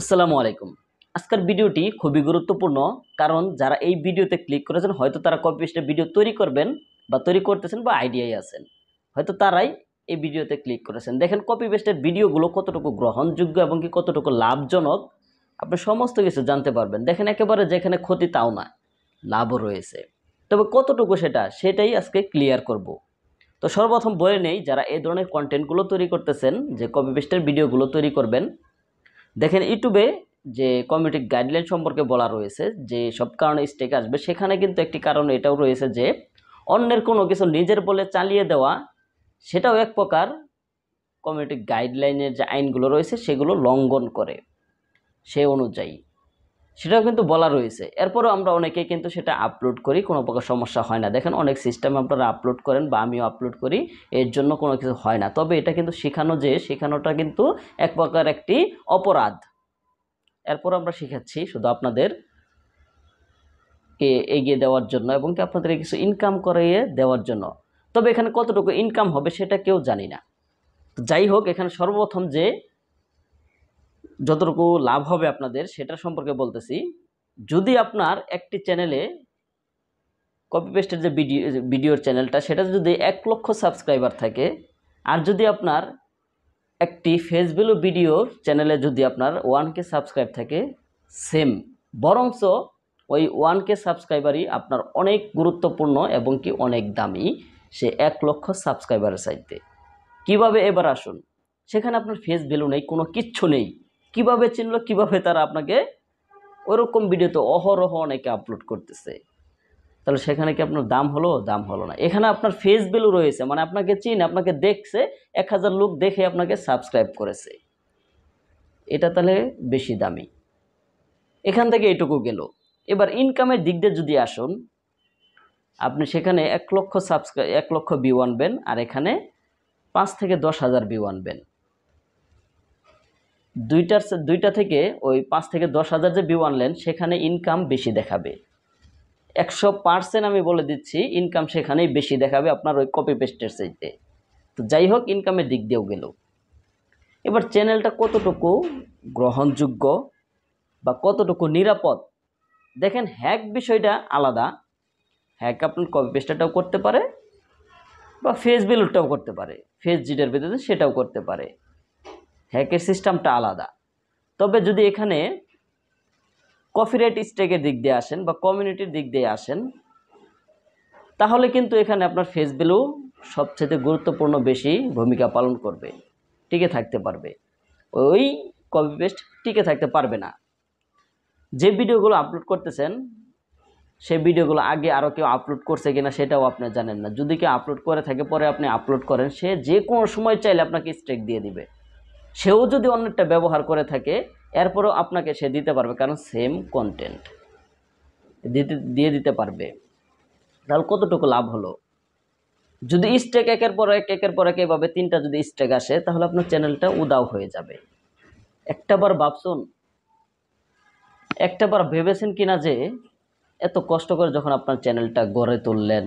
আসসালামু আলাইকুম। আজকের ভিডিওটি খুবই গুরুত্বপূর্ণ, কারণ যারা এই ভিডিওতে ক্লিক করেছেন হয়তো তারা কপি পেস্টে ভিডিও তৈরি করবেন বা তৈরি করতেছেন বা আইডিয়ায় আছেন, হয়তো তারাই এই ভিডিওতে ক্লিক করেছেন। দেখেন কপি পেস্টের ভিডিওগুলো কতটুকু গ্রহণযোগ্য এবং কি কতটুকু লাভজনক, আপনি সমস্ত কিছু জানতে পারবেন। দেখেন একেবারে যেখানে ক্ষতি তাও না, লাভও রয়েছে, তবে কতটুকু সেটাই আজকে ক্লিয়ার করব। তো সর্বপ্রথম বলে নেই, যারা এই ধরনের কন্টেন্টগুলো তৈরি করতেছেন, যে কপি পেস্টের ভিডিওগুলো তৈরি করবেন, দেখেন ইউটিউবে যে কমিউনিটি গাইডলাইন সম্পর্কে বলা রয়েছে যে সব কারণে স্ট্রাইক আসবে, সেখানে কিন্তু একটি কারণ এটাও রয়েছে যে অন্যের কোনো কিছু নিজের বলে চালিয়ে দেওয়া, সেটাও এক প্রকার কমিউনিটি গাইডলাইনের যে আইনগুলো রয়েছে সেগুলো লঙ্ঘন করে সে অনুযায়ী, সেটাও কিন্তু বলা রয়েছে। এরপরেও আমরা অনেকেই কিন্তু সেটা আপলোড করি, কোনো প্রকার সমস্যা হয় না। দেখেন অনেক সিস্টেমে আপনারা আপলোড করেন বা আমিও আপলোড করি, এর জন্য কোনো কিছু হয় না। তবে এটা কিন্তু শেখানোটা কিন্তু এক প্রকার একটি অপরাধ। এরপর আমরা শিখাচ্ছি শুধু আপনাদের এগিয়ে দেওয়ার জন্য এবং কি আপনাদের কিছু ইনকাম করিয়ে দেওয়ার জন্য। তবে এখানে কতটুকু ইনকাম হবে সেটা কেউ জানি না। তো যাই হোক, এখানে সর্বপ্রথম যে যতটুকু লাভ হবে আপনাদের সেটা সম্পর্কে বলতেছি। যদি আপনার একটি চ্যানেলে কপি পেস্টের যে ভিডিওর চ্যানেলটা, সেটা যদি 1 লক্ষ সাবস্ক্রাইবার থাকে, আর যদি আপনার একটি ফেস ভ্যালু ভিডিওর চ্যানেলে যদি আপনার 1K সাবস্ক্রাইব থাকে, সেম, বরঞ্চ ওই 1K সাবস্ক্রাইবারই আপনার অনেক গুরুত্বপূর্ণ এবং কি অনেক দামি সে 1 লক্ষ সাবস্ক্রাইবারের চাইতে। কিভাবে? এবার আসুন, সেখানে আপনার ফেস ভ্যালু নেই, কোনো কিচ্ছু নেই, কিভাবে চিনল, কিভাবে তারা আপনাকে ওরকম ভিডিও তো অহরহ অনেকে আপলোড করতেছে, তাহলে সেখানে কি আপনার দাম হলো? দাম হলো না। এখানে আপনার ফেস ভ্যালু রয়েছে, মানে আপনাকে চিনে, আপনাকে দেখছে, 1000 লোক দেখে আপনাকে সাবস্ক্রাইব করেছে, এটা তাহলে বেশি দামি। এখান থেকে এটুকু গেল। এবার ইনকামের দিক দিয়ে যদি আসুন, আপনি সেখানে 1 লক্ষ ভিউ আনবেন, আর এখানে 5 থেকে 10,000 ভিউ আনবেন। দুইটা থেকে ওই 5 থেকে 10,000 যে ভিউ আনলেন, সেখানে ইনকাম বেশি দেখাবে। 100% আমি বলে দিচ্ছি, ইনকাম সেখানেই বেশি দেখাবে আপনার ওই কপি পেস্টের চাইতে। তো যাই হোক, ইনকামের দিক দিয়েও গেল। এবার চ্যানেলটা কতটুকু গ্রহণযোগ্য বা কতটুকু নিরাপদ, দেখেন হ্যাক বিষয়টা আলাদা। হ্যাক আপনার কপি পেস্টটাও করতে পারে বা ফেস ভ্যালুটাও করতে পারে, ফেস জিডের ভিতরে সেটাও করতে পারে, হ্যাকের সিস্টেমটা আলাদা। তবে যদি এখানে কপিরাইট স্ট্রাইকের দিক দিয়ে আসেন বা কমিউনিটির দিক দিয়ে আসেন, তাহলে কিন্তু এখানে আপনার ফেস ভ্যালু সবচেয়ে গুরুত্বপূর্ণ বেশি ভূমিকা পালন করবে, টিকে থাকতে পারবে। ওই কপি পেস্ট টিকে থাকতে পারবে না। যে ভিডিওগুলো আপলোড করতেছেন, সেই ভিডিওগুলো আগে আরও কেউ আপলোড করছে কিনা সেটাও আপনি জানেন না। যদি কেউ আপলোড করে থাকে, পরে আপনি আপলোড করেন, সে যে কোনো সময় চাইলে আপনাকে স্ট্রাইক দিয়ে দিবে। সেও যদি অন্যটা ব্যবহার করে থাকে, এরপরেও আপনাকে সে দিতে পারবে, কারণ সেম কন্টেন্ট দিয়ে দিতে পারবে। তাহলে কতটুকু লাভ হলো? যদি স্ট্রাইক একের পর এক এভাবে 3টা যদি স্ট্রাইক আসে, তাহলে আপনার চ্যানেলটা উদাও হয়ে যাবে। একটাবার ভেবেছেন কিনা যে এত কষ্ট করে যখন আপনার চ্যানেলটা গড়ে তুললেন,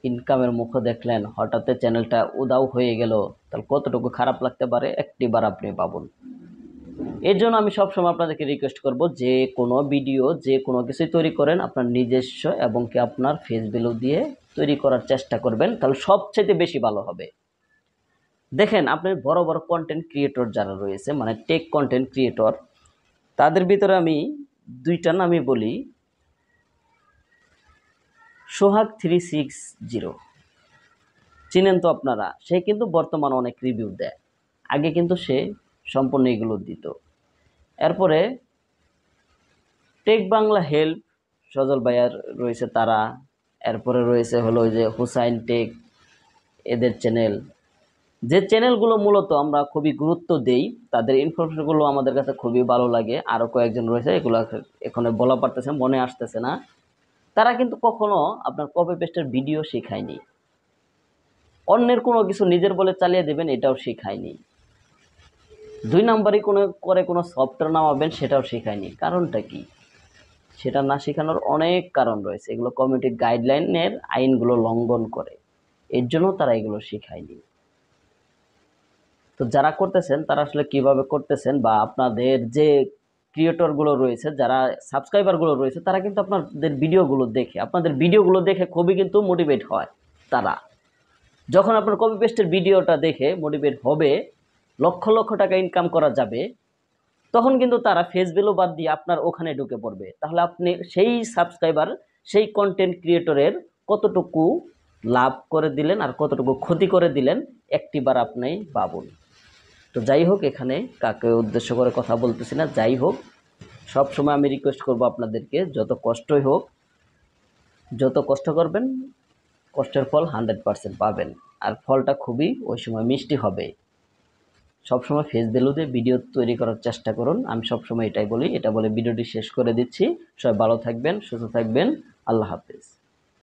ইনকামের মুখ দেখলেন, হঠাৎ চ্যানেলটা উদাও হয়ে গেল, তাহলে কতটুকু খারাপ লাগতে পারে একটিবার আপনি ভাবুন। এর জন্য আমি সবসময় আপনাদেরকে রিকোয়েস্ট করব, যে কোনো ভিডিও, যে কোনো কিছুই তৈরি করেন, আপনার নিজস্ব এবং কি আপনার ফেস ভ্যালু দিয়ে তৈরি করার চেষ্টা করবেন, তাহলে সবচেয়ে বেশি ভালো হবে। দেখেন আপনি বড় বড় কন্টেন্ট ক্রিয়েটর যারা রয়েছে, মানে টেক কন্টেন্ট ক্রিয়েটর, তাদের ভিতরে আমি 2টা নামই বলি। সোহাগ 360 চিনেন তো আপনারা, সে কিন্তু বর্তমানে অনেক রিভিউ দেয়, আগে কিন্তু সে সম্পূর্ণ এগুলো দিত। এরপরে টেক বাংলা হেল্প, সজল ভাইয়ার রয়েছে তারা। এরপরে রয়েছে হলো ওই যে হুসাইন টেক, এদের চ্যানেল, যে চ্যানেলগুলো মূলত আমরা খুবই গুরুত্ব দেই, তাদের ইনফরমেশনগুলো আমাদের কাছে খুবই ভালো লাগে। আরও কয়েকজন রয়েছে, এগুলো এখানে বলা পারতেছে, মনে আসতেছে না। তারা কিন্তু কখনো আপনার কপি পেস্টের ভিডিও শেখায়নি, অন্যের কোনো কিছু নিজের বলে চালিয়ে দেবেন এটাও শেখায়নি, 2 নম্বরই কোনো সফটওয়্যার নামাবেন সেটাও শেখায়নি। কারণটা কি? সেটা না শেখানোর অনেক কারণ রয়েছে, এগুলো কমিউনিটি গাইডলাইনের আইনগুলো লঙ্ঘন করে, এর জন্য তারা এগুলো শেখায়নি। তো যারা করতেছেন তারা আসলে কিভাবে করতেছেন, বা আপনাদের যে ক্রিয়েটরগুলো রয়েছে, যারা সাবস্ক্রাইবারগুলো রয়েছে, তারা কিন্তু আপনাদের ভিডিওগুলো দেখে খুবই কিন্তু মোটিভেট হয়। তারা যখন আপনার কপি পেস্টের ভিডিওটা দেখে মোটিভেট হবে, লক্ষ লক্ষ টাকা ইনকাম করা যাবে, তখন কিন্তু তারা ফেস ভ্যালু বাদ দিয়ে আপনার ওখানে ঢুকে পড়বে। তাহলে আপনি সেই সাবস্ক্রাইবার, সেই কন্টেন্ট ক্রিয়েটরের কতটুকু লাভ করে দিলেন আর কতটুকু ক্ষতি করে দিলেন একটিবার আপনি ভাবুন। তো যাই হোক, এখানে কাকে উদ্দেশ্য করে কথা বলতেছি না। যাই হোক, সব সময় আমি রিকোয়েস্ট করব আপনাদেরকে, যত কষ্টই হোক, যত কষ্ট করবেন, কষ্টের ফল 100% পাবেন। আর ফলটা খুবই ওই সময় মিষ্টি হবে। সবসময় ফেস ভ্যালু দিয়ে ভিডিও তৈরি করার চেষ্টা করুন। আমি সবসময় এটাই বলি। এটা বলে ভিডিওটি শেষ করে দিচ্ছি। সবাই ভালো থাকবেন, সুস্থ থাকবেন। আল্লাহ হাফেজ।